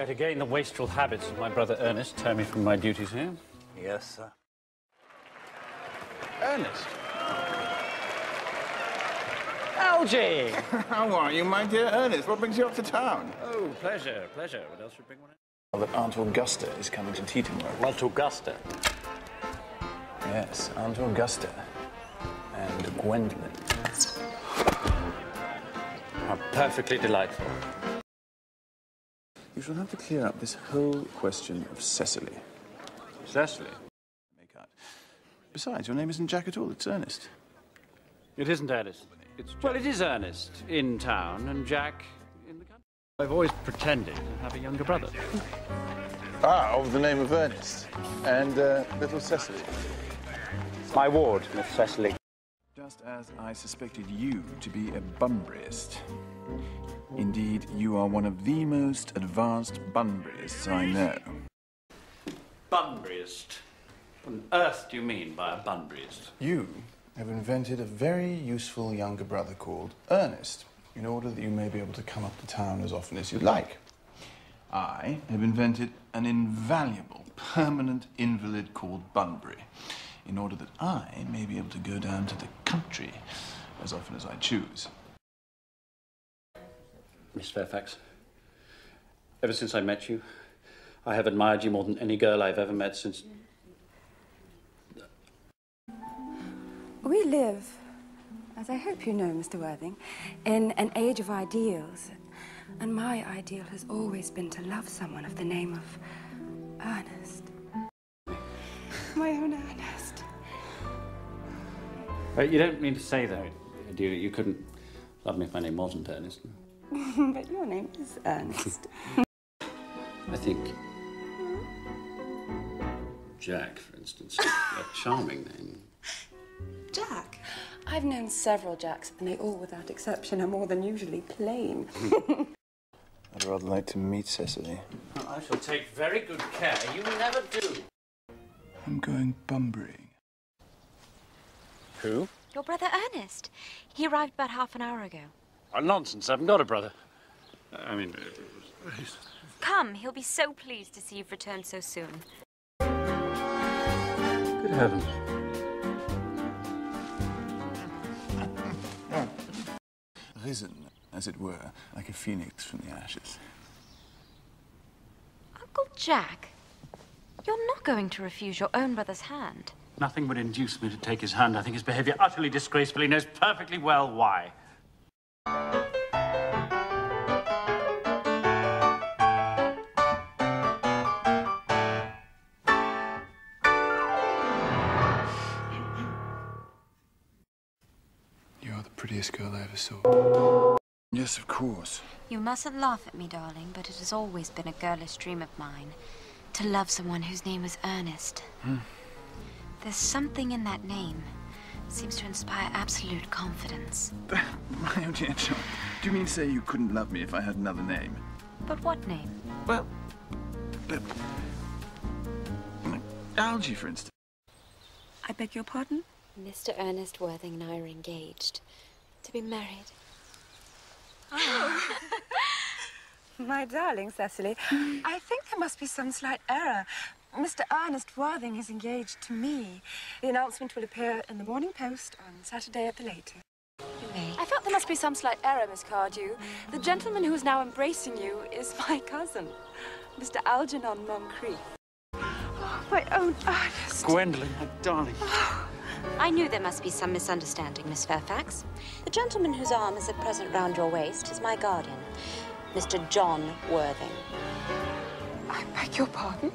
To gain the wastrel habits of my brother Ernest, turn me from my duties here. Yes, sir. Ernest! Algy! How are you, my dear Ernest? What brings you up to town? Oh, pleasure, pleasure. What else would bring one in? That Aunt Augusta is coming to Teetingworth. Aunt Augusta. Yes, Aunt Augusta. And Gwendolyn. How perfectly delightful. You shall have to clear up this whole question of Cecily. Cecily? Make out. Besides, your name isn't Jack at all, it's Ernest. It isn't Ernest. Well, it is Ernest in town and Jack in the country. I've always pretended to have a younger brother. Ah, of the name of Ernest. And little Cecily. My ward, Miss Cecily. Just as I suspected you to be a Bunburyist. Indeed, you are one of the most advanced Bunburyists I know. Bunburyist? What on earth do you mean by a Bunburyist? You have invented a very useful younger brother called Ernest, in order that you may be able to come up to town as often as you'd like. I have invented an invaluable, permanent invalid called Bunbury, in order that I may be able to go down to the country as often as I choose. Miss Fairfax, ever since I met you, I have admired you more than any girl I've ever met since... We live, as I hope you know, Mr. Worthing, in an age of ideals. And my ideal has always been to love someone of the name of Ernest. My own Ernest. You don't mean to say, though, do you? You couldn't love me if my name wasn't Ernest. But your name is Ernest. I think... Jack, for instance. A charming name. Jack? I've known several Jacks, and they all, without exception, are more than usually plain. I'd rather like to meet Cecily. I shall take very good care. You never do. I'm going Bunburying. Who? Your brother Ernest. He arrived about half an hour ago. Oh, nonsense. I haven't got a brother. I mean... Come, he'll be so pleased to see you've returned so soon. Good heavens. Risen, as it were, like a phoenix from the ashes. Uncle Jack, you're not going to refuse your own brother's hand. Nothing would induce me to take his hand. I think his behaviour utterly disgraceful. He knows perfectly well why. You're the prettiest girl I ever saw. Yes, of course. You mustn't laugh at me, darling, but it has always been a girlish dream of mine to love someone whose name was Ernest. There's something in that name that seems to inspire absolute confidence. My own dear child, do you mean to say you couldn't love me if I had another name? But what name? Well, Algy, for instance. I beg your pardon? Mr. Ernest Worthing and I are engaged to be married. Oh. My darling Cecily, I think there must be some slight error. Mr. Ernest Worthing is engaged to me. The announcement will appear in the Morning Post on Saturday at the latest. You may. I felt there must be some slight error, Miss Cardew. The gentleman who is now embracing you is my cousin, Mr. Algernon Moncrief. Oh, my own Ernest. Gwendolyn, my darling. I knew there must be some misunderstanding, Miss Fairfax. The gentleman whose arm is at present round your waist is my guardian, Mr. John Worthing. I beg your pardon?